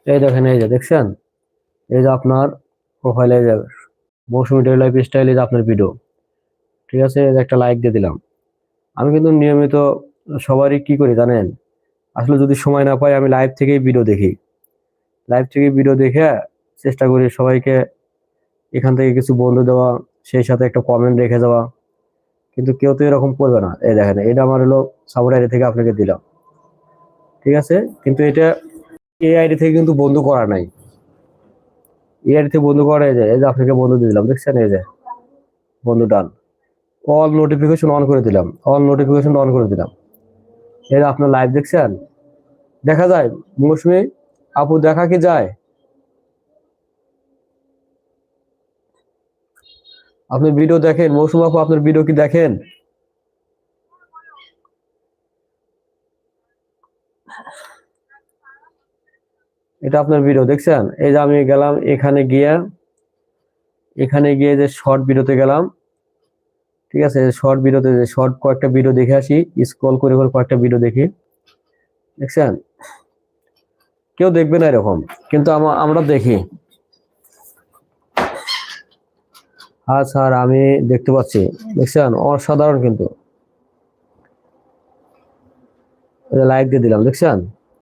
এই দেখেন, এই যে দেখছেন, এই যে আপনার প্রোফাইলে যাবে মৌসুমী ডেইলি লাইফ স্টাইল, এই যে আপনার ভিডিও। ঠিক আছে, এই যে একটা লাইক দিয়ে দিলাম। আমি কিন্তু নিয়মিত সবারই কি করি জানেন, আসলে যদি সময় না পাই আমি লাইভ থেকেই ভিডিও দেখি। লাইভ থেকে ভিডিও দেখে চেষ্টা করি সবাইকে এখান থেকে কিছু বন্ধু দেওয়া, সেই সাথে একটা কমেন্ট রেখে যাওয়া। কিন্তু কেউ তো এরকম করবে না। এই দেখেন, এটা আমার হলো সাপোর্ট আইডি থেকে আপনাকে দিলাম। ঠিক আছে, কিন্তু এটা এই আইডি থেকে কিন্তু বন্ধু করা নাই। এই আইডি থেকে বন্ধু করা, এই যে আপনাকে বন্ধু দিয়ে দিলাম, দেখছেন, এই যে বন্ধু ডান। অল নোটিফিকেশন অন করে দিলাম, অল নোটিফিকেশন অন করে দিলাম। এই যে আপনার লাইভ দেখছেন, দেখা যায় মৌসুমী আপু, দেখা কি যায়? আপনি ভিডিও দেখেন মৌসুমী আপু, আপনার ভিডিও কি দেখেন? এটা আপনার ভিডিও দেখছেন। এই যে আমি গেলাম এখানে গিয়ে যে শর্ট ভিডিওতে গেলাম। ঠিক আছে, শর্ট ভিডিওতে যে শর্ট কয়েকটা ভিডিও দেখে আসি, স্ক্রল করে করে কয়েকটা ভিডিও দেখি। দেখছেন, কেউ দেখবে না এরকম, কিন্তু আমরা দেখি। হ্যাঁ স্যার, আমি দেখতে পাচ্ছি। দেখছেন, অসাধারণ কিন্তু। লাইক দিয়ে দিলাম, দেখছেন।